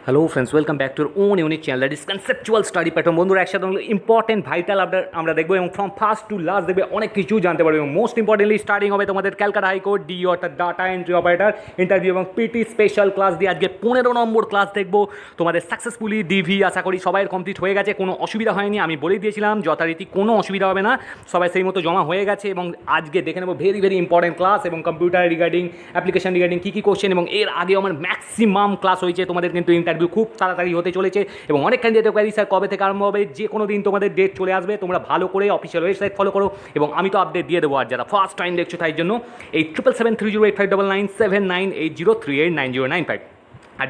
Hello friends, welcome back to own unique channel that is conceptual study pattern. বন্ধুরা, একসাথে important vital update আমরা দেখবো এবং from first to last দেখবে অনেক কিছু জানতে পারবে। এবং মোস্ট ইম্পর্টেন্টলি স্টার্টিং হবে তোমাদের ক্যালকাটা হাইকোর্ট ডি অর্থাৎ ডাটা এন্ট্রি অপারেটার ইন্টারভিউ এবং পিটি স্পেশাল ক্লাস দিয়ে আজকে 15 নম্বর ক্লাস দেখবো তোমাদের সাকসেসফুলি। ডিভি আশা করি সবাইয়ের কমপ্লিট হয়ে গেছে, কোনো অসুবিধা হয়নি। আমি বলেই দিয়েছিলাম যথারীতি কোনো অসুবিধা হবে না, সবাই সেই মতো জমা হয়ে গেছে। এবং আজকে দেখে নেবো ভেরি ভেরি ইম্পর্টেন্ট ক্লাস এবং কম্পিউটার রিগার্ডিং অ্যাপ্লিকেশন রিগার্ডিং কী কী কোশ্চেন। এবং এর আগে আমার ম্যাক্সিমাম ক্লাস হয়েছে, তোমাদের কিন্তু ইন্টারভিউ খুব তাড়াতাড়ি হতে চলেছে এবং অনেক ক্যান্ডিডেট কোয়ারি স্যার কবে থেকে আরম্ভ হবে, যে কোনো দিন তোমাদের ডেট চলে আসবে। তোমরা ভালো করে অফিসিয়াল ওয়েবসাইট ফলো করো এবং আমি তো আপডেট দিয়ে দেবো। আর যারা ফার্স্ট টাইম দেখছো তাই জন্য এই 77730859979809390995 আর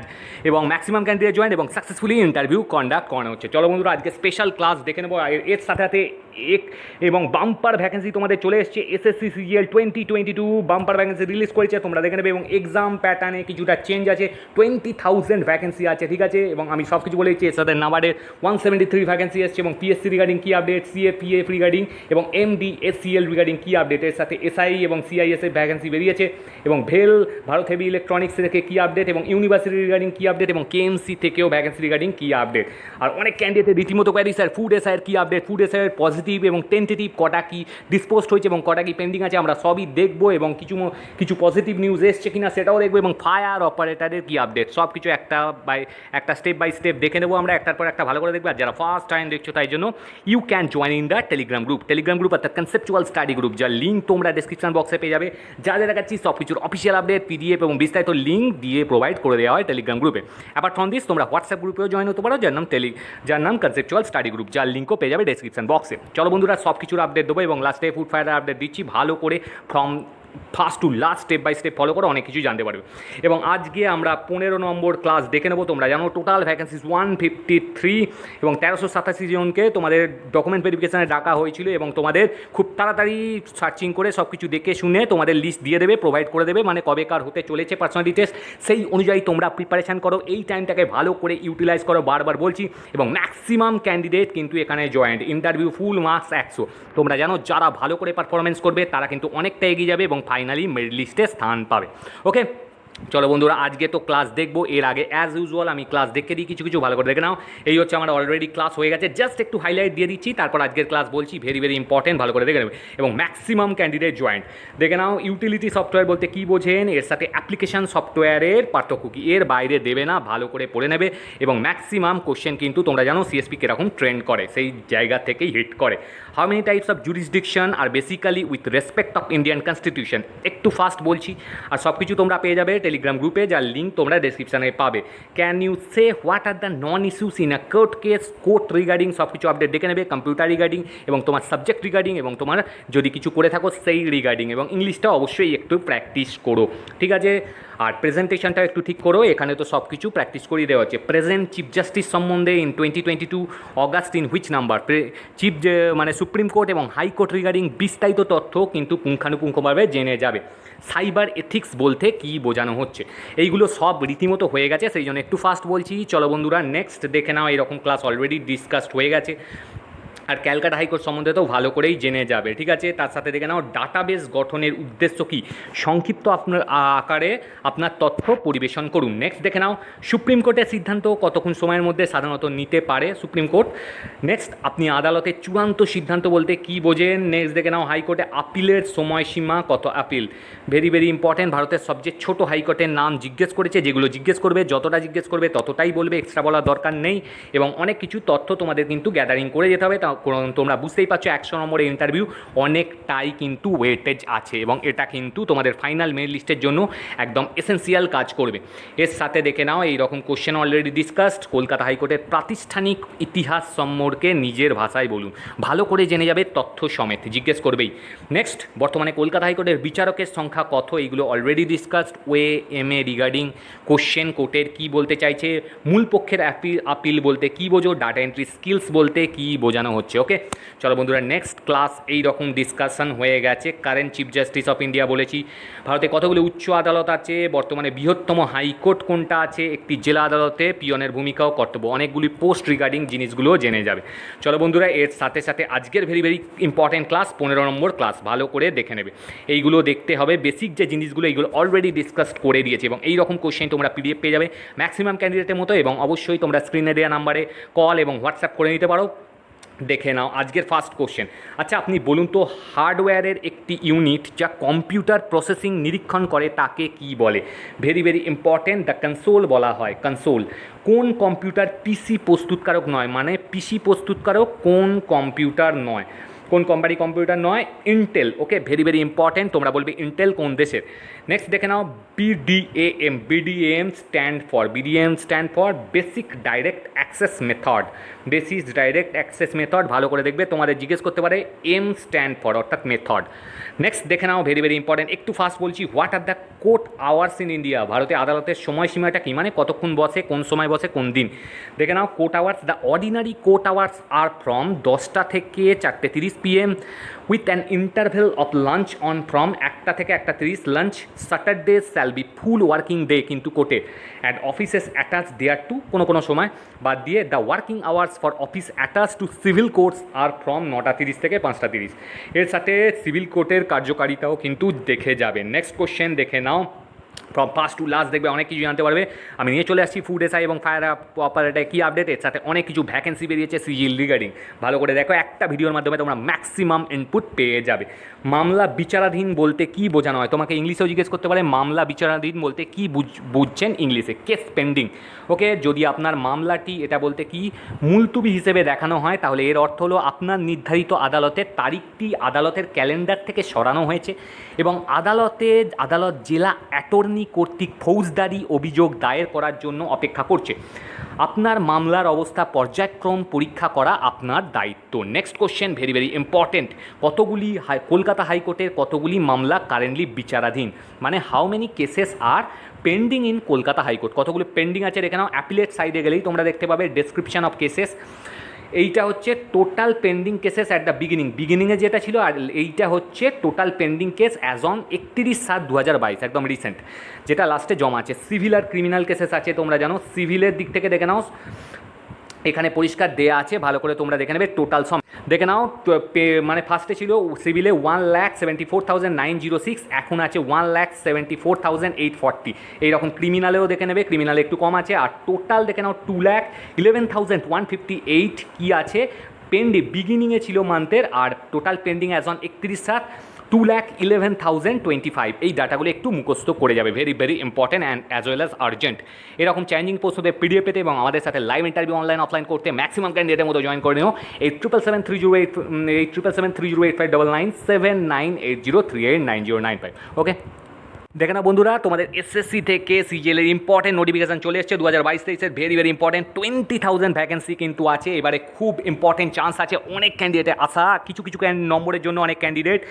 এবং ম্যাক্সিমাম ক্যান্ডিডেট জয়েন এবং সাকসেসফুলি ইন্টারভিউ কন্ডাক্ট করানো হচ্ছে। চলো বন্ধুরা, আজকে স্পেশাল ক্লাস দেখে নেবো। এর সাথে সাথে এবং বাম্পার ভ্যাকেন্সি তোমাদের চলে এসছে। SSC CGL 2022 bumper vacancy release করেছে, তোমরা দেখে নেবে। এবং এক্সাম প্যাটার্নে কিছুটা চেঞ্জ আছে, 20,000 ভ্যাকেন্সি আছে, ঠিক আছে। এবং আমি সব কিছু বলে দিচ্ছি। এর সাথে নাবার্ডের 173 ভ্যাকেন্সি এসছে এবং পিএসসি রিগার্ডিং কী আপডেট, সিএপিএফ রিগার্ডিং এবং এমডিএসসিএল রিগার্ডিং কী আপডেট। এর সাথে এসআই এবং সিআইএসএফ ভ্যাকেন্সি বেরিয়েছে এবং ভেল ভারত হেভি ইলেকট্রনিক্স থেকে কী আপডেট এবং ইউনিভার্সিটি রিগার্ডিং কী আপডেট এবং কেএমসি থেকেও ভ্যাকেন্সি রিগার্ডিং কী আপডেট। আর অনেক ক্যান্ডিডেটের রীতিমতো কোয়ারি স্যার ফুড এসআইয়ের কী আপডেট, ফুড এসআইয়ের পজিটিভ এবং টেন্টেটিভ কটা কি ডিসপোজড হয়েছে এবং কটা কি পেন্ডিং আছে, আমরা সবই দেখবো। এবং কিছু পজিটিভ নিউজ এসছে কিনা সেটাও দেখবো। এবং ফায়ার অপারেটারের কী আপডেট, সব কিছু একটা স্টেপ বাই স্টেপ দেখে নেবো আমরা, একটার পর একটা ভালো করে দেখবো। আর যারা ফার্স্ট টাইম দেখছো তাই জন্য you can join in the Telegram group অর্থাৎ কনসেপচুয়াল স্টাডি গ্রুপ, যার লিঙ্ক তোমরা ডিসক্রিপশন বক্সে পেয়ে যাবে। যা যা দেখাচ্ছি সব কিছুর অফিসিয়াল আপডেট পিডিএফ এবং বিস্তারিত লিঙ্ক দিয়ে প্রোভাইড করে দেওয়া হয় টেলিগ্রাম গ্রুপে। অ্যাপার্ট ফ্রম দিস তোমরা হোয়াটসঅ্যাপ গ্রুপেও জয়েন হতে পারো, যার নাম কনসেপচুয়াল স্টাডি গ্রুপ, যার লিঙ্কও পেয়ে যাবে ডিসক্রিপশন বক্সে। চলো বন্ধুরা, সব কিছুর আপডেট দেবো এবং লাস্টে ফুড ফায়ার আপডেট দিচ্ছি। ভালো করে from first to last step by step follow করে অনেক কিছু জানতে পারবে। এবং আজকে আমরা 15 নম্বর ক্লাস দেখে নেবো। তোমরা জানো টোটাল ভ্যাকেন্সিস 153 এবং 1387 জনকে তোমাদের ডকুমেন্ট ভেরিফিকেশানে ডাকা হয়েছিল। এবং তোমাদের খুব তাড়াতাড়ি সার্চিং করে সব কিছু দেখে শুনে তোমাদের লিস্ট দিয়ে দেবে, প্রোভাইড করে দেবে, মানে কবে কার হতে চলেছে পার্সোনাল ডিটেলস। সেই অনুযায়ী তোমরা প্রিপারেশান করো, এই টাইমটাকে ভালো করে ইউটিলাইজ করো, বারবার বলছি। এবং ম্যাক্সিমাম ক্যান্ডিডেট কিন্তু এখানে জয়েন্ট, ইন্টারভিউ ফুল মার্কস 100। তোমরা জানো যারা ভালো করে পারফরমেন্স করবে তারা কিন্তু অনেকটা এগিয়ে যাবে এবং ফাইনালি মেরিট লিস্টে স্থান পাবে। ওকে, চলো বন্ধুরা, আজকে তো ক্লাস দেখবো। এর আগে অ্যাজ ইউজুয়াল আমি ক্লাস দেখে দিই, কিছু ভালো করে দেখে নাও। এই হচ্ছে আমার অলরেডি ক্লাস হয়ে গেছে, জাস্ট একটু হাইলাইট দিয়ে দিচ্ছি, তারপর আজকের ক্লাস বলছি। ভেরি ভেরি ইম্পর্টেন্ট, ভালো করে দেখে নেবে। এবং ম্যাক্সিমাম ক্যান্ডিডেট জয়েন্ট দেখে নাও। ইউটিলিটি সফটওয়্যার বলতে কী বোঝেন, এর সাথে অ্যাপ্লিকেশন সফটওয়্যারের পার্থক্য কী, এর বাইরে দেবে না, ভালো করে পড়ে নেবে। এবং ম্যাক্সিমাম কোশ্চেন কিন্তু তোমরা জানো সিএসপি কীরকম ট্রেন্ড করে, সেই জায়গা থেকেই হিট করে। How many types of jurisdiction আর basically with respect of Indian constitution, একটু ফাস্ট বলছি। আর সব কিছু তোমরা পেয়ে যাবে টেলিগ্রাম গ্রুপে, যার লিঙ্ক তোমরা ডেসক্রিপশানে পাবে। Can you say what are the non issues in a court case, court regarding সব কিছু আপডেট দেখে নেবে, কম্পিউটার রিগার্ডিং এবং তোমার সাবজেক্ট রিগার্ডিং এবং তোমার যদি কিছু করে থাকো সেই রিগার্ডিং। এবং ইংলিশটা অবশ্যই একটু প্র্যাকটিস করো, ঠিক আছে। আর প্রেজেন্টেশনটা একটু ঠিক করো, এখানে তো সব কিছু প্র্যাকটিস করিয়ে দেওয়া হচ্ছে। প্রেজেন্ট চিফ জাস্টিস সম্বন্ধে in 2022 August in which number, chief মানে সুপ্রিম কোর্ট এবং হাইকোর্ট রিগার্ডিং বিস্তারিত তথ্য কিন্তু পুঙ্খানুপুঙ্খভাবে জেনে যাবে। সাইবার এথিক্স বলতে কী বোঝানো হচ্ছে, এইগুলো সব রীতিমতো হয়ে গেছে, সেই জন্য একটু ফাস্ট বলছি। চলো বন্ধুরা, নেক্সট দেখে নাও। এরকম ক্লাস অলরেডি ডিসকাসড হয়ে গেছে। আর ক্যালকাটা হাইকোর্ট সম্বন্ধে তো ভালো করেই জেনে যাবে, ঠিক আছে। তার সাথে দেখে নাও ডাটাবেস গঠনের উদ্দেশ্য কী, সংক্ষিপ্ত আপনার আকারে আপনার তথ্য পরিবেশন করুন। নেক্সট দেখে নাও সুপ্রিম কোর্টের সিদ্ধান্ত কতক্ষণ সময়ের মধ্যে সাধারণত নিতে পারে সুপ্রিম কোর্ট। নেক্সট আপনি আদালতের চূড়ান্ত সিদ্ধান্ত বলতে কী বোঝেন। নেক্সট দেখে নাও হাইকোর্টে আপিলের সময়সীমা কত, আপিল ভেরি ভেরি ইম্পর্টেন্ট। ভারতের সবচেয়ে ছোটো হাইকোর্টের নাম জিজ্ঞেস করেছে, যেগুলো জিজ্ঞেস করবে যতটা জিজ্ঞেস করবে ততটাই বলবে, এক্সট্রা বলার দরকার নেই। এবং অনেক কিছু তথ্য তোমাদের কিন্তু গ্যাদারিং করে যেতে হবে। তোমরা বুঝতেই পারছো 100 নম্বরের ইন্টারভিউ, অনেকটাই কিন্তু ওয়েটেজ আছে এবং এটা কিন্তু তোমাদের ফাইনাল মেরিট লিস্টের জন্য একদম এসেন্সিয়াল কাজ করবে। এর সাথে দেখে নাও এইরকম কোশ্চেন অলরেডি ডিসকাসড। কলকাতা হাইকোর্টের প্রাতিষ্ঠানিক ইতিহাস সম্পর্কে নিজের ভাষায় বলুন, ভালো করে জেনে যাবে, তথ্য সমেত জিজ্ঞেস করবেই। নেক্সট, বর্তমানে কলকাতা হাইকোর্টের বিচারকের সংখ্যা কত, এইগুলো অলরেডি ডিসকাসড। এ রিগার্ডিং কোশ্চেন কোর্টের কী বলতে চাইছে, মূল পক্ষের আপিল বলতে কী বোঝো, ডাটা এন্ট্রি স্কিলস বলতে কী বোঝানো হচ্ছে। হচ্ছে। ওকে, চলো বন্ধুরা, নেক্সট ক্লাস এই রকম ডিসকাশন হয়ে গেছে। Current chief justice of India বলেছি, ভারতে কতগুলি উচ্চ আদালত আছে, বর্তমানে বৃহত্তম হাইকোর্ট কোনটা আছে, একটি জেলা আদালতে পিয়নের ভূমিকা ও কর্তব্য, অনেকগুলি পোস্ট রিগার্ডিং জিনিসগুলোও জেনে যাবে। চলো বন্ধুরা, এর সাথে সাথে আজকের ভেরি ভেরি ইম্পর্টেন্ট ক্লাস 15 নম্বর ক্লাস ভালো করে দেখে নেবে। এইগুলো দেখতে হবে, বেসিক যে জিনিসগুলো এইগুলো অলরেডি ডিসকাস করে দিয়েছে এবং এই রকম কোশ্চেন তোমরা পিডিএফ পেয়ে যাবে ম্যাক্সিমাম ক্যান্ডিডেটের মতো, এবং অবশ্যই তোমরা স্ক্রিনে দেওয়া নাম্বারে কল এবং হোয়াটসঅ্যাপ করে নিতে পারো। দেখে নাও আজকের ফার্স্ট কোশ্চেন। আচ্ছা, আপনি বলুন তো, হার্ডওয়্যারের একটি ইউনিট যা কম্পিউটার প্রসেসিং নিরীক্ষণ করে তাকে কি বলে? Very very important, the console বলা হয়। কনসোল কোন কম্পিউটার পিসি প্রস্তুতকারক নয়, মানে পিসি প্রস্তুতকারক কোন কম্পিউটার নয়, কোন কোম্পানি কম্পিউটার নয়? Intel. Okay, very very important, তোমরা বলবে ইন্টেল কোন দেশের। নেক্সট দেখে নাও BDAM. BDAM stand for basic direct access method. Basic direct access method ভালো করে দেখবে, তোমাদের জিজ্ঞেস করতে পারে এম স্ট্যান্ড ফর অর্থাৎ মেথড। নেক্সট দেখে নাও, ভেরি ভেরি ইম্পর্টেন্ট, একটু ফাস্ট বলছি। What are the court hours in India? ভারতে আদালতের সময়সীমাটা কি, মানে কতক্ষণ বসে, কোন সময় বসে, কোন দিন? দেখে নাও court hours. The ordinary court hours are from 10টা থেকে 4:30 PM with an interval of lunch on from 1টা থেকে 1:30 lunch. Saturday shall be full working day কিন্তু কোর্টে, and offices attach there to, কোনো সময় বাদ দিয়ে। The working hours for office attach to civil courts are from 9:30 থেকে 5:30। এর সাথে সিভিল কোর্টের কার্যকারিতাও কিন্তু দেখে যাবে। নেক্সট কোশ্চেন দেখে নাও, ফ্রম ফার্স্ট টু লাস্ট দেখবে অনেক কিছু জানতে পারবে। আমি নিয়ে চলে আসছি ফুড এসআই এবং ফায়ার অপারেটার কী আপডেট, এর সাথে অনেক কিছু ভ্যাকেন্সি বেরিয়েছে সিজিএল রিগার্ডিং। ভালো করে দেখো, একটা ভিডিওর মাধ্যমে তোমরা ম্যাক্সিমাম ইনপুট পেয়ে যাবে। মামলা বিচারাধীন বলতে কী বোঝানো হয়? তোমাকে ইংলিশেও জিজ্ঞেস করতে পারে মামলা বিচারাধীন বলতে কী বুঝছেন ইংলিশে। Case pending. ওকে, যদি আপনার মামলাটি এটা বলতে কি মুলতুবি হিসেবে দেখানো হয়, তাহলে এর অর্থ হলো আপনার নির্ধারিত আদালতের তারিখটি আদালতের ক্যালেন্ডার থেকে সরানো হয়েছে এবং আদালত জেলা অ্যাটর্নি কর্তৃক ফৌজদারি অভিযোগ দায়ের করার জন্য অপেক্ষা করছে। আপনার মামলার অবস্থা পর্যায়ক্রম পরীক্ষা করা আপনার দায়িত্ব। Next question, very very important, কতগুলি কলকাতা হাইকোর্টের কতগুলি মামলা কারেন্টলি বিচারাধীন, মানে how many cases are pending in Kolkata high court, কতগুলো পেন্ডিং আছে দেখে নাও। অ্যাপিলেট সাইডে গেলেই তোমরা দেখতে পাবে ডেসক্রিপশন অফ কেসেস। এইটা হচ্ছে total pending cases at the বিগিনিংয়ে যেটা ছিল, আর এইটা হচ্ছে total pending case as on 31/7/2022, একদম রিসেন্ট, যেটা লাস্টে জমা আছে। সিভিল আর ক্রিমিনাল কেসেস আছে, তোমরা জানো। সিভিলের দিক থেকে দেখে নাও, এখানে পরিষ্কার দেয়া আছে, ভালো করে তোমরা দেখে নেবে। টোটাল সম দেখে নাও, মানে ফার্স্টে ছিল সিভিলে 1,74,906, এখন আছে 1,74,840, এইরকম। ক্রিমিনালেও দেখে নেবে, ক্রিমিনালে একটু কম আছে। আর টোটাল দেখে নাও 2,11,158 কী আছে পেন্ডিং, বিগিনিংয়ে ছিল মান্থের, আর টোটাল পেন্ডিং অ্যাজ অন 31/7 2,11,025। এই ডাটাগুলো একটু মুখস্থ করে যাবে, very very important and as well as urgent. এরকম চ্যালেঞ্জিং পোস্টে পিডিএফ পেতে এবং আমাদের সাথে লাইভ ইন্টারভিউ অনলাইন অফলাইন করতে ম্যাক্সিমাম ক্যান্ডিডেটের মতো জয়েন করে নিও। 87730889798038903905। ওকে, দেখে না বন্ধুরা, তোমাদের এসএসসি থেকে সিজিএলের ইম্পর্টেন্ট নোটিফিকেশন চলে এসেছে 2022-23-এর, ভেরি ভেরি ইম্পর্টেন্ট। 20,000 ভ্যাকেন্সি কিন্তু আছে এবারে, খুব ইম্পর্টেন্ট চান্স আছে। অনেক ক্যান্ডিডেটের আশা, কিছু নম্বরের জন্য অনেক ক্যান্ডিডেট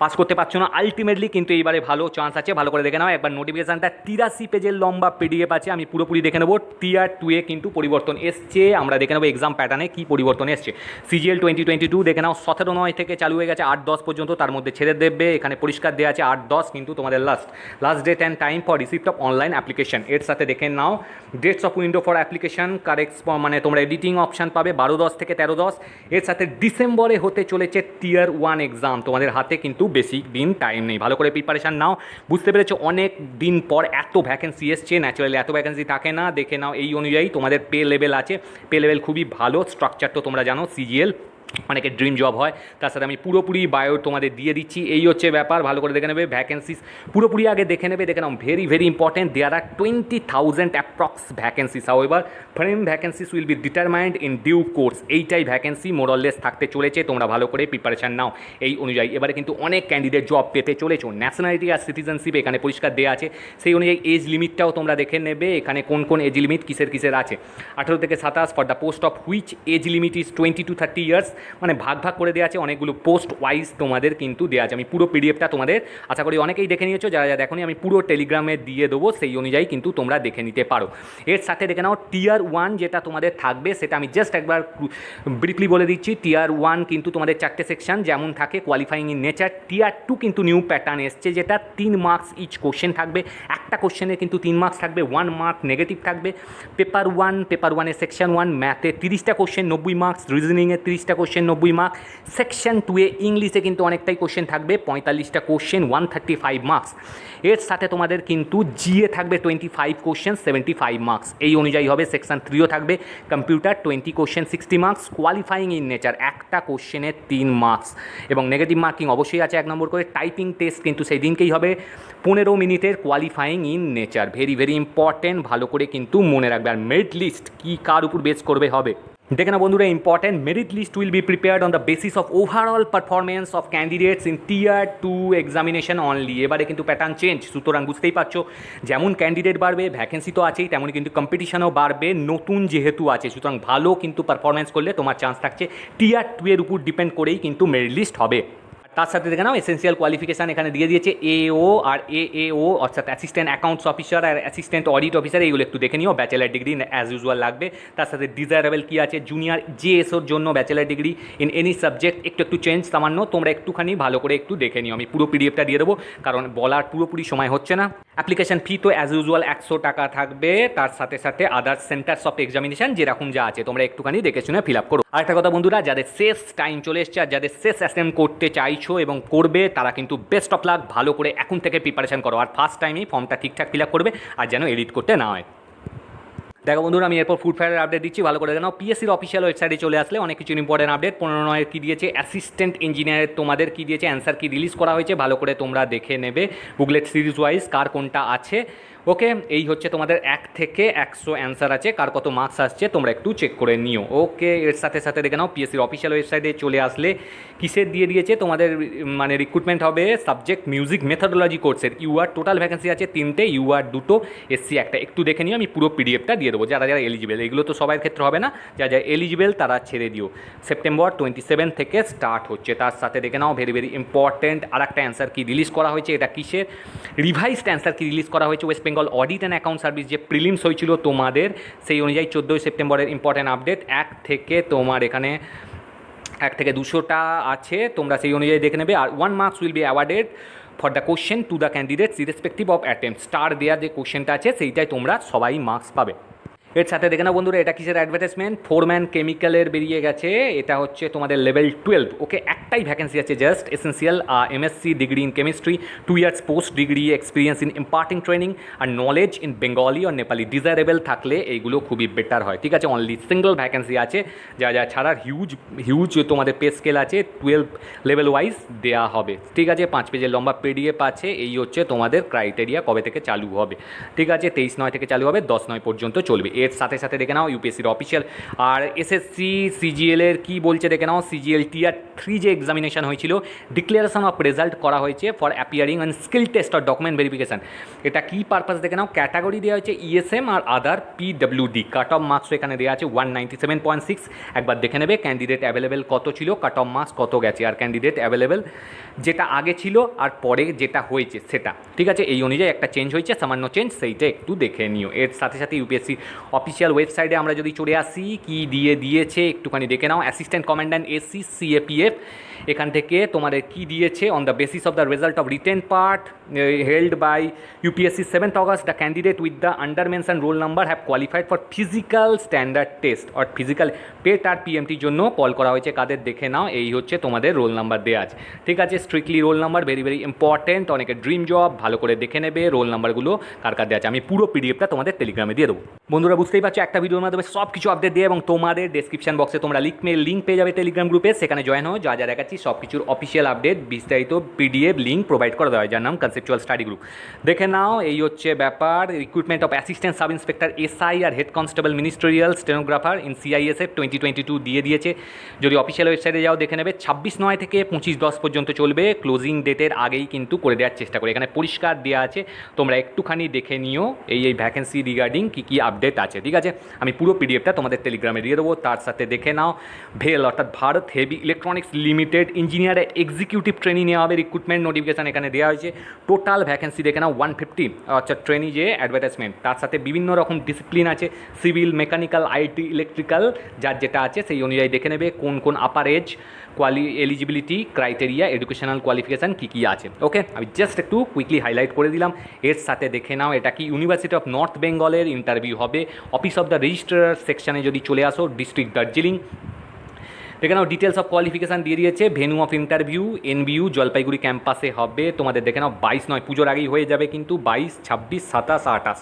পাস করতে পারছো না আলটিমেটলি, কিন্তু এইবারে ভালো চান্স আছে। ভালো করে দেখে নাও একবার নোটিফিকেশানটা, 83 পেজের লম্বা পিডিএফ আছে, আমি পুরোপুরি দেখে নেবো। টিয়ার 2-এ কিন্তু পরিবর্তন এসছে, আমরা দেখে নেবো এক্সাম প্যাটার্নে কী পরিবর্তন এসছে। সিজিএল 2022 দেখে নাও, 17/9 থেকে চালু হয়ে গেছে, 8-10 পর্যন্ত, তার মধ্যে ছেড়ে দেবে, এখানে পরিষ্কার দেওয়া আছে 8-10 কিন্তু তোমাদের last date and time for receipt of online application. এর সাথে দেখে নাও dates of window for application correct, মানে তোমরা এডিটিং অপশান পাবে 12-10 থেকে 13-10। এর সাথে ডিসেম্বরে হতে চলেছে টিয়ার 1 এক্সাম, তোমাদের হাতে কিন্তু বেশি দিন টাইম নেই, ভালো করে প্রিপারেশান নাও। বুঝতে পেরেছো, অনেক দিন পর এত ভ্যাকেন্সি এসছে, ন্যাচারালি এত ভ্যাকেন্সি থাকে না। দেখে নাও এই অনুযায়ী তোমাদের পে লেভেল আছে, পে লেভেল খুবই ভালো। স্ট্রাকচার তো তোমরা জানো, সিজিএল অনেকের ড্রিম জব হয়, তার সাথে আমি পুরোপুরি বায়ো তোমাদের দিয়ে দিচ্ছি। এই হচ্ছে ব্যাপার, ভালো করে দেখে নেবে। ভ্যাকেন্সিস পুরোপুরি আগে দেখে নেবে, দেখে নাও very very important. There are 20,000 approx vacancies, however firm vacancies will be determined in due course. এইটাই ভ্যাকেন্সি মোরলেস থাকতে চলেছে, তোমরা ভালো করে প্রিপারেশান নাও এই অনুযায়ী। এবারে কিন্তু অনেক ক্যান্ডিডেট জব পেতে চলেছো। ন্যাশনালিটি আর সিটিজেনশিপ এখানে পরিষ্কার দেওয়া আছে, সেই অনুযায়ী এজ লিমিটটাও তোমরা দেখে নেবে, এখানে কোন কোন এজ লিমিট কিসের আছে। 18 থেকে 27 for the post of which age limit is 20 to 30 years. মানে ভাগ ভাগ করে দেওয়া আছে, অনেকগুলো পোস্ট ওয়াইজ তোমাদের কিন্তু দেওয়া আছে। আমি পুরো পিডিএফটা তোমাদের আশা করি অনেকেই দেখে নিয়েছো, যারা যারা দেখোনি আমি পুরো টেলিগ্রামে দিয়ে দেবো, সেই অনুযায়ী কিন্তু তোমরা দেখে নিতে পারো। এর সাথে দেখে নাও টিয়ার 1 যেটা তোমাদের থাকবে সেটা আমি জাস্ট একবার ব্রিফলি বলে দিচ্ছি। টিয়ার 1 কিন্তু তোমাদের 4টে সেকশন যেমন থাকে, কোয়ালিফাইং ইন নেচার। টিয়ার 2 কিন্তু নিউ প্যাটার্ন এসছে, যেটা 3 মার্কস ইচ কোশ্চেন থাকবে, একটা কোশ্চেনে কিন্তু 3 মার্কস থাকবে, 1 মার্ক নেগেটিভ থাকবে। পেপার 1 সেকশন 1 ম্যাথে 30টা কোশ্চেন 90 মার্কস, রিজনিংয়ে 30টা কোশ্চেন 90 মার্কস। সেকশন 2 ইংলিশে কিন্তু অনেকটাই কোশ্চেন থাকবে, 45টা কোশ্চেন 135 মার্কস। এর সাথে তোমাদের কিন্তু জিএ থাকবে 25 কোশ্চেন 75 মার্কস, এই অনুযায়ী হবে। সেকশন 3ও থাকবে computer 20 question 60 marks, qualifying in nature একটা কোশ্চেনে 3 মার্কস এবং নেগেটিভ মার্কিং অবশ্যই আছে 1 নম্বর করে। টাইপিং টেস্ট কিন্তু সেই দিনকেই হবে 15 মিনিটের, qualifying in nature, very very important, ভালো করে কিন্তু মনে রাখবে। আর মেরিট লিস্ট কী কার উপর বেস করবে হবে দেখে না বন্ধুরা, important. Merit list will be prepared on the basis of overall performance of candidates in tier 2 examination only. এবারে কিন্তু প্যাটার্ন চেঞ্জ, সুতরাং বুঝতেই পারছো যেমন ক্যান্ডিডেট বাড়বে, ভ্যাকেন্সি তো আছেই, তেমনই কিন্তু কম্পিটিশনও বাড়বে, নতুন যেহেতু আছে, সুতরাং ভালো কিন্তু পারফরমেন্স করলে তোমার চান্স থাকছে টিয়ার 2 এর উপর ডিপেন্ড করেই কিন্তু মেরিট লিস্ট হবে। তার সাথে দেখে নাও এসেন্সিয়াল কোয়ালিফিকেশান এখানে দিয়ে দিয়েছে এও আর এএও, অর্থাৎ অ্যাসিস্ট্যান্ট অ্যাকাউন্টস অফিসার আর অ্যাসিস্ট্যান্ট অডিট অফিসার, এইগুলো একটু দেখে নিও। ব্যাচেলার ডিগ্রি অ্যাজ ইউজুয়াল লাগবে। তার সাথে ডিজায়ারেবল কী আছে, জুনিয়র জেএসওর জন্য bachelor degree in any subject, একটু চেঞ্জ সামান্য, তোমরা একটুখানি ভালো করে একটু দেখে নিও। আমি পুরো পিডিএফটা দিয়ে দেবো কারণ বলার পুরোপুরি সময় হচ্ছে না। অ্যাপ্লিকেশন ফি তো অ্যাজ ইউজুয়াল 100 টাকা থাকবে, তার সাথে সাথে আদার্স সেন্টার্স অফ এক্সামিনেশন যেরকম যা আছে তোমরা একটুখানি দেখে শুনে ফিল আপ করো। আরেকটা কথা বন্ধুরা, যাদের শেষ টাইম চলে এসছে আর যাদের শেষ অ্যাটেম্প করতে চাইছো এবং করবে, তারা কিন্তু বেস্ট অফ লাক, ভালো করে এখন থেকে প্রিপারেশন করো। আর ফার্স্ট টাইমেই ফর্মটা ঠিকঠাক ফিল আপ করবে আর যেন এডিট করতে না হয়। দেখো বন্ধুরা, আমি এরপর ফুড ফেয়ারের আপডেট দিচ্ছি, ভালো করে জানাও। পিএসসির অফিসিয়াল ওয়েবসাইটে চলে আসলে অনেক কিছু ইম্পর্টেন্ট আপডেট। 15/9 কী দিয়েছে, অ্যাসিস্ট্যান্ট ইঞ্জিনিয়ারের তোমাদের কী দিয়েছে, অ্যান্সার কি রিলিজ করা হয়েছে, ভালো করে তোমরা দেখে নেবে বুকলেট সিরিজ ওয়াইজ কার কোনটা আছে। ওকে, এই হচ্ছে তোমাদের 1 থেকে 100 অ্যান্সার আছে, কার কত মার্কস আসছে তোমরা একটু চেক করে নিও। ওকে, এর সাথে সাথে দেখে নাও পিএসসির অফিসিয়াল ওয়েবসাইটে চলে আসলে কিসের দিয়ে দিয়েছে তোমাদের, মানে রিক্রুটমেন্ট হবে সাবজেক্ট মিউজিক মেথোডোলজি কোর্সের। ইউআর টোটাল ভ্যাকেন্সি আছে 3টে, ইউআর 2টো, এসসি 1টা। একটু দেখে নিও, আমি পুরো পিডিএফটা দিয়ে দেবো। যারা যারা এলিজিবেল, এগুলো তো সবার ক্ষেত্রে হবে না, যারা যারা এলিজিবেল তারা ছেড়ে দিও। সেপ্টেম্বর 27 থেকে স্টার্ট হচ্ছে। তার সাথে দেখে নাও ভেরি ভেরি ইম্পর্টেন্ট আর একটা অ্যান্সার কি রিলিজ করা হয়েছে, এটা কিসের রিভাইসড অ্যান্সার কি রিলিজ করা হয়েছে, West Bengal audit and account service যে প্রিলিমস হয়েছিল তোমাদের, সেই অনুযায়ী 14 সেপ্টেম্বরের ইম্পর্টেন্ট আপডেট। 1 থেকে তোমার এখানে 1 থেকে 200টা আছে, তোমরা সেই অনুযায়ী দেখে নেবে। আর 1 marks will be awarded for the question to the candidates irrespective of attempt. Star দেওয়া যে কোশ্চেনটা আছে সেইটাই তোমরা সবাই মার্কস পাবে। এর সাথে দেখে না বন্ধুরা, এটা কিসের অ্যাডভার্টাইজমেন্ট, ফোরম্যান কেমিক্যালের বেরিয়ে গেছে, এটা হচ্ছে তোমাদের লেভেল 12। ওকে, একটাই ভ্যাকেন্সি আছে just, essential MSc degree in chemistry, 2 years post degree experience in imparting training আর নলেজ ইন বেঙ্গলি আর নেপালি। ডিজায়ারেবল থাকলে এইগুলো খুবই বেটার হয়, ঠিক আছে। অনলি সিঙ্গল ভ্যাকেন্সি আছে, যা যা ছাড়ার হিউজ তোমাদের পে স্কেল আছে, 12 লেভেল ওয়াইজ দেওয়া হবে, ঠিক আছে। 5 পেজের লম্বা পিডিএফ আছে। এই হচ্ছে তোমাদের ক্রাইটেরিয়া, কবে থেকে চালু হবে, ঠিক আছে। 23/9 থেকে চালু হবে, 10/9 পর্যন্ত চলবে। এর সাথে সাথে দেখে নাও ইউপিএসসির অফিসিয়াল আর এসএসসি সিজিএলের কী বলছে দেখে নাও। সিজিএল টিয়ার 3 যে এক্সামিনেশন হয়েছিল, ডিক্লারেশন অফ রেজাল্ট করা হয়েছে for appearing on skill test আর ডকুমেন্ট ভেরিফিকেশান। এটা কী পারপাস দেখে নাও, ক্যাটাগরি দেওয়া হয়েছে ইএসএম আর আদার পিডব্লিউডি। কাট অফ মার্কস এখানে দেওয়া আছে 197.6। একবার দেখে নেবে ক্যান্ডিডেট অ্যাভেলেবেল কত ছিল, কাট অফ মার্কস কত গেছে, আর ক্যান্ডিডেট অ্যাভেলেবেল যেটা আগে ছিল আর পরে যেটা হয়েছে সেটা, ঠিক আছে। এই অনুযায়ী একটা চেঞ্জ হয়েছে, সামান্য চেঞ্জ, সেইটা একটু দেখে নিও। এর সাথে সাথে ইউপিএসসি অফিসিয়াল ওয়েবসাইটে আমরা যদি চলে আসি, কি দিয়েছে একটুখানি দেখে নাও। অ্যাসিস্ট্যান্ট কমান্ড্যান্ট এসসি সিএপিএফ, এখান থেকে তোমাদের কি দিয়েছে, on the basis of the result of written part held by UPSC 7th August, the candidate with the under mention roll number have qualified for physical standard test আর physical PET আর পিএমটির জন্য call করা হয়েছে। কাদের দেখে নাও, এই হচ্ছে তোমাদের রোল নাম্বার দেওয়া আছে, ঠিক আছে। Strictly roll number, very very important, অনেকের ড্রিম জব, ভালো করে দেখে নেবে রোল নাম্বারগুলো কার কার দেওয়া আছে। আমি পুরো পিডিএফটা তোমাদের টেলিগ্রামে দিয়ে দেবো। বন্ধুরা বুঝতেই পারছো, একটা ভিডিওর মাধ্যমে সব কিছু আপডেট দিয়ে, এবং তোমাদের ডেসক্রিপশন বক্সে তোমরা লিঙ্ক পেয়ে যাবে টেলিগ্রাম গ্রুপে, সেখানে জয়েন হও। যা যা দেখাচ্ছি যাচ্ছি, সব কিছুর অফিসিয়াল আপডেট বিস্তারিত পিডিএফ লিঙ্ক প্রোভাইড করা হয়, যার নাম কনসেপচুয়াল স্টাডি গ্রুপ। দেখে নাও, এই হচ্ছে ব্যাপার। Recruitment of assistant sub inspector SI আর head constable ministerial stenographer in CISF 2022 দিয়ে দিয়েছে। যদি অফিসিয়াল ওয়েবসাইটে যাও দেখে নেবে, 26/9 থেকে 25/10 পর্যন্ত চলবে। ক্লোজিং ডেটের আগেই কিন্তু করে দেওয়ার চেষ্টা করে, এখানে পরিষ্কার দেওয়া আছে, তোমরা একটুখানি দেখে নিও এই ভ্যাকেন্সি রিগার্ডিং কী কী আপডেট আছে। ঠিক আছে, আমি পুরো পিডিএফটা তোমাদের টেলিগ্রামে দিয়ে দেবো। তার সাথে দেখে নাও, ভেল অর্থাৎ ভারত হেভি ইলেকট্রনিক্স লিমিটেড ইঞ্জিনিয়ারের এক্সিকিউটিভ ট্রেনিং নেওয়া হবে, রিক্রুটমেন্ট নোটিফিকেশান এখানে দেওয়া হয়েছে। টোটাল ভ্যাকেন্সি দেখে নাও 150, অর্থাৎ ট্রেনি যে অ্যাডভার্টাইজমেন্ট, তার সাথে বিভিন্ন রকম ডিসিপ্লিন আছে, সিভিল, মেকানিক্যাল, আইটি, ইলেকট্রিক্যাল, যার যেটা আছে সেই অনুযায়ী দেখে নেবে কোন কোন upper age, eligibility criteria, educational qualification কী কী আছে। ওকে, আমি জাস্ট একটু কুইকলি হাইলাইট করে দিলাম। এর সাথে দেখে নাও, এটা কি ইউনিভার্সিটি অফ নর্থ বেঙ্গলের ইন্টারভিউ হবে। অফিস অফ দ্য রেজিস্ট্রার সেকশানে যদি চলে আসো, ডিস্ট্রিক্ট দার্জিলিং। দেখে নাও, ডিটেলস অফ কোয়ালিফিকেশান দিয়ে দিয়েছে। Venue of interview NBU Jalpaiguri ক্যাম্পাসে হবে তোমাদের। দেখে নাও 22 নয়, পুজোর আগেই হয়ে যাবে কিন্তু, 22, 26, 27, 28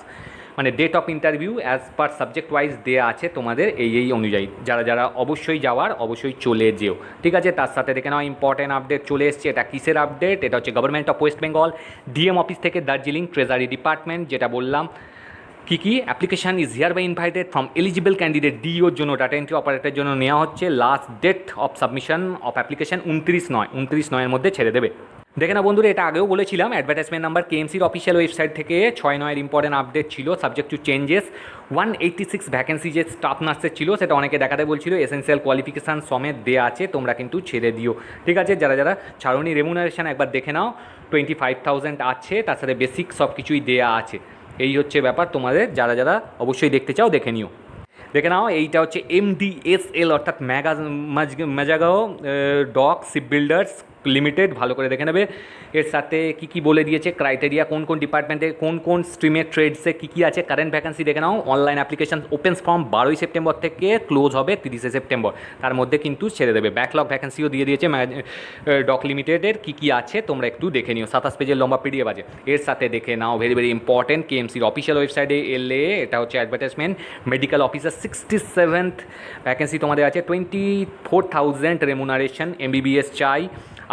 মানে date of interview as per subject wise দেওয়া আছে তোমাদের এই অনুযায়ী। যারা যারা অবশ্যই যাওয়ার, অবশ্যই চলে যেও। ঠিক আছে, তার সাথে দেখে নাও ইম্পর্টেন্ট আপডেট চলে এসছে। এটা কিসের আপডেট? এটা হচ্ছে government of West Bengal DM office থেকে দার্জিলিং ট্রেজারি ডিপার্টমেন্ট, যেটা বললাম কী application is here by invited from eligible candidate. ডিওর জন্য, ডাটা এন্ট্রি অপারেটরের জন্য নেওয়া হচ্ছে। Last date of submission of application 29/9 মধ্যে ছেড়ে দেবে। দেখে না বন্ধুরা, এটা আগেও বলেছিলাম, অ্যাডভার্টাইজমেন্ট নাম্বার কেএমসির অফিসিয়াল ওয়েবসাইট থেকে 6/9 ইম্পর্টেন্ট আপডেট ছিল। সাবজেক্ট টু চেঞ্জেস 186 ভ্যাকেন্সি যে স্টাফ নার্সের ছিল, সেটা অনেকে দেখাতে বলছিল, এসেন্সিয়াল কোয়ালিফিকেশান সমেত দেওয়া আছে, তোমরা কিন্তু ছেড়ে দিও। ঠিক আছে, যারা যারা ছাড়নি, রেমুনারেশন একবার দেখে নাও, 25,000 আছে, তার সাথে বেসিক সব কিছুই দেওয়া আছে। এই হচ্ছে ব্যাপার তোমাদের, যারা যারা অবশ্যই দেখতে চাও দেখে নিও। দেখে নাও, এইটা হচ্ছে MDSL অর্থাৎ ম্যাজাগাও ডক শিপ বিল্ডার্স লিমিটেড, ভালো করে দেখে নেবে। এর সাথে কী কী বলে দিয়েছে, ক্রাইটেরিয়া কোন কোন ডিপার্টমেন্টে, কোন কোন স্ট্রিমের ট্রেডসে কী কী আছে, কারেন্ট ভ্যাকেন্সি দেখে নাও। Online application opens from 12 September থেকে, ক্লোজ হবে 30 সেপ্টেম্বর, তার মধ্যে কিন্তু ছেড়ে দেবে। ব্যাকলগ ভ্যাকেন্সিও দিয়ে দিয়েছে ডক লিমিটেডের, কী কী আছে তোমরা একটু দেখে নিও। 27 পেজের লম্বা পিডিএফ আছে। এর সাথে দেখে নাও, ভেরি ভেরি ইম্পর্টেন্ট, কেএমসির অফিসিয়াল ওয়েবসাইটে এলে এটা হচ্ছে advertisement, medical officer 67th vacancy তোমাদের আছে। 24,000 রেমুনারেশন, MBBS চাই,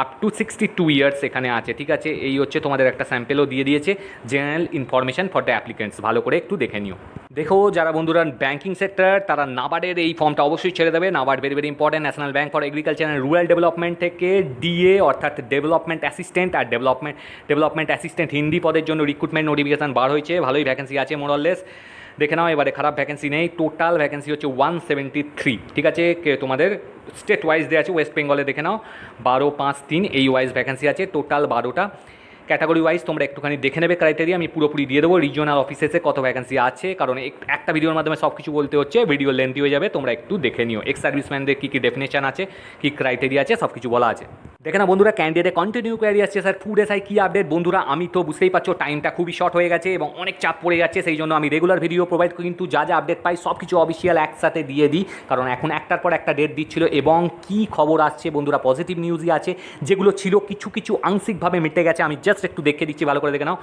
আপ টু 62 ইয়ার্স এখানে আছে। ঠিক আছে, এই হচ্ছে তোমাদের একটা স্যাম্পেলও দিয়ে দিয়েছে, general information for the applicants, ভালো করে একটু দেখে নিও। দেখো, যারা বন্ধুরা ব্যাঙ্কিং সেক্টর, তারা নাবার্ডের এই ফর্মটা অবশ্যই ছেড়ে দেবে। NABARD very very important, national bank for agriculture and rural development থেকে ডিএ অর্থাৎ ডেভেলপমেন্ট অ্যাসিস্ট্যান্ট আর ডেভেলপমেন্ট অ্যাসিস্ট্যান্ট হিন্দি পদের জন্য রিক্রুটমেন্ট নোটিফিকেশান বার হয়েছে। ভালোই ভ্যাকেন্সি আছে মোরলেস। দেখে নাও, এবারে খারাপ ভ্যাকেন্সি নেই। টোটাল ভ্যাকেন্সি হচ্ছে 173। ঠিক আছে, তোমাদের স্টেট ওয়াইজ দেওয়া আছে। ওয়েস্ট বেঙ্গলে দেখে নাও 12-5-3 এই ওয়াইজ ভ্যাকেন্সি আছে, টোটাল 12টা। ক্যাটাগরি ওয়াইজ তোমরা একটুখানি দেখে নেবে ক্রাইটেরিয়া, আমি পুরোপুরি দিয়ে দেবো। রিজিওনাল অফিসেসে কত ভ্যাকেন্সি আছে, কারণ একটা ভিডিওর মাধ্যমে সব কিছু বলতে হচ্ছে, ভিডিও লেন্থি হয়ে যাবে, তোমরা একটু দেখে নিও। এক্স সার্ভিসম্যানদের কী কী ডেফিনেশন আছে, কী ক্রাইটেরিয়া আছে, সব কিছু বলা আছে। দেখে না বন্ধুরা, ক্যান্ডিডেটে কন্টিনিউ কোয়ারি আসছে, স্যার ফুড এসআই কী আপডেট। বন্ধুরা, আমি তো বুঝতেই পারছো টাইমটা খুবই শর্ট হয়ে গেছে এবং অনেক চাপ পড়ে যাচ্ছে, সেই জন্য আমি রেগুলার ভিডিও প্রোভাইড করি, কিন্তু যা যা আপডেট পাই সব কিছু অফিসিয়াল একসাথে দিয়ে দিই, কারণ এখন একটার পর একটা ডেট দিচ্ছিল। এবং কী খবর আসছে বন্ধুরা, পজিটিভ নিউজই আছে, যেগুলো ছিল কিছু কিছু আংশিকভাবে মিটে গেছে। আমি জাস্ট একটু দেখে দিচ্ছি, ভালো করে দেখে নাও।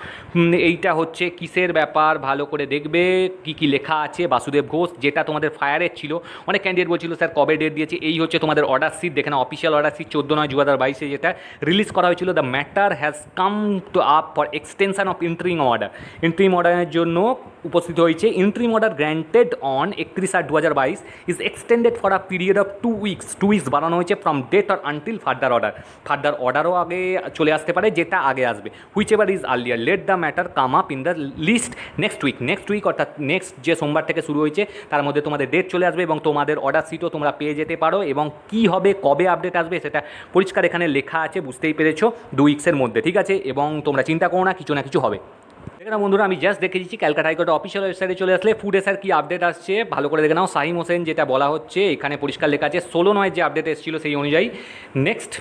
এইটা হচ্ছে কিসের ব্যাপার, ভালো করে দেখবে কী কী লেখা আছে। বাসুদেব ঘোষ, যেটা তোমাদের ফায়ারের ছিল, অনেক ক্যান্ডিডেট বলছিল স্যার কবে ডেট দিয়েছে। এই হচ্ছে তোমাদের অর্ডার শিট, দেখে নাও অফিসিয়াল অর্ডার শিট 14/9/2022 যেটা রিলিজ করা হয়েছিল। The matter has come to up for extension of interim order. Interim অর্ডারের জন্য উপস্থিত হয়েছে। Interim order granted on 31/8/2022 is extended for a period of 2 weeks. 2 weeks বাড়ানো হয়েছে from date or until further order. Further অর্ডারও আগে চলে আসতে পারে, যেটা আগে আসবে। Whichever is earlier, let the matter come up in the list next week অর্থাৎ নেক্সট যে সোমবার থেকে শুরু হয়েছে তার মধ্যে তোমাদের ডেট চলে আসবে এবং তোমাদের অর্ডার শিটও তোমরা পেয়ে যেতে পারো। এবং কী হবে, কবে আপডেট আসবে, সেটা পরিষ্কার এখানে লেখা আছে, বুঝতেই পেরেছো, 2 উইক্সের মধ্যে। ঠিক আছে, এবং তোমরা চিন্তা করো না, কিছু না কিছু হবে। দেখে না বন্ধুরা, আমি জাস্ট দেখে দিচ্ছি ক্যালকাটা হাইকোর্টের অফিসিয়াল ওয়েবসাইটে চলে আসলে ফুড এসআর কি আপডেট আসছে, ভালো করে দেখে নাও। সাহিম হোসেন, যেটা বলা হচ্ছে এখানে পরিষ্কার লেখা আছে 16/9 যে আপডেট এসেছিল সেই অনুযায়ী। নেক্সট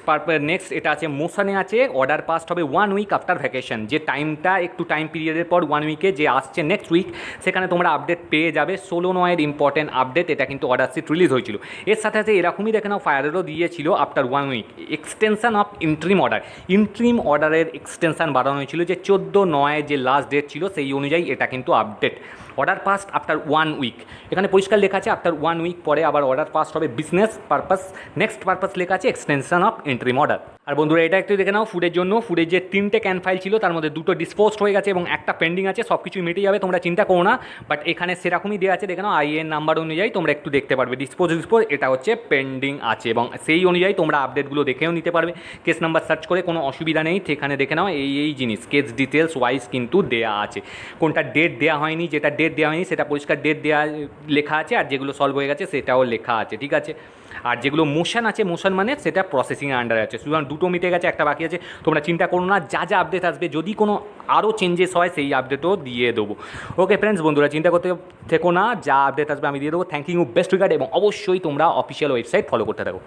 এটা আছে মোশনে আছে, অর্ডার পাস্ট হবে 1 উইক আফটার ভ্যাকেশন। যে টাইমটা একটু টাইম পিরিয়ডের পর 1 উইকে যে আসছে নেক্সট উইক, সেখানে তোমরা আপডেট পেয়ে যাবে। 16/9 ইম্পর্টেন্ট আপডেট, এটা কিন্তু অর্ডার শিট রিলিজ হয়েছিল। এর সাথে সাথে এরকমই দেখে নাও ফায়ারেরও দিয়েছিল after 1 week extension of interim order. Interim অর্ডারের এক্সটেনশন বাড়ানো হয়েছিল, যে 14/9 যে লাস্ট ডেট ছিল সেই অনুযায়ী এটা কিন্তু update. Order passed after 1 week, এখানে পরিষ্কার লেখা আছে আফটার 1 উইক পরে আবার অর্ডার পাস্ট হবে বিজনেস পারপাস, নেক্সট পারপাস লেখা আছে এক্সটেনশন অফ ইন্টারিম অর্ডার। আর বন্ধুরা এটা একটু দেখে নাও, ফুডের জন্য ফুডের যে 3টে ক্যান ফাইল ছিল তার মধ্যে 2টো ডিসপোজড হয়ে গেছে এবং একটা পেন্ডিং আছে, সব কিছুই মিটে যাবে, তোমরা চিন্তা করো না। বাট এখানে সেরকমই দেওয়া আছে, দেখে নাও আইএন নাম্বার অনুযায়ী তোমরা একটু দেখতে পারবে ডিসপোজ এটা হচ্ছে পেন্ডিং আছে এবং সেই অনুযায়ী তোমরা আপডেটগুলো দেখেও নিতে পারবে। কেস নাম্বার সার্চ করে কোনো অসুবিধা নেই, সেখানে দেখে নাও এই জিনিস কেস ডিটেলস ওয়াইজ কিন্তু দেয়া আছে। কোনটা ডেট দেওয়া হয়নি, যেটা ডেট দেওয়া হয়নি সেটা পরিষ্কার ডেট দেওয়া লেখা আছে, আর যেগুলো সলভ হয়ে গেছে সেটাও লেখা আছে, ঠিক আছে। আর যেগুলো মোশন আছে, মোশন মানে সেটা প্রসেসিংয়ের আন্ডারে আছে, সুতরাং 2টো মিটে গেছে, একটা বাকি আছে। তোমরা চিন্তা করো না, যা যা আপডেট আসবে যদি কোনো আরও চেঞ্জেস হয় সেই আপডেটও দিয়ে দেবো। ওকে ফ্রেন্ডস, বন্ধুরা চিন্তা করতে থেকো না, যা আপডেট আসবে আমি দিয়ে দেবো। থ্যাংক ইউ, বেস্ট রিগার্ড, এবং অবশ্যই তোমরা অফিসিয়াল ওয়েবসাইট ফলো করতে থাকো।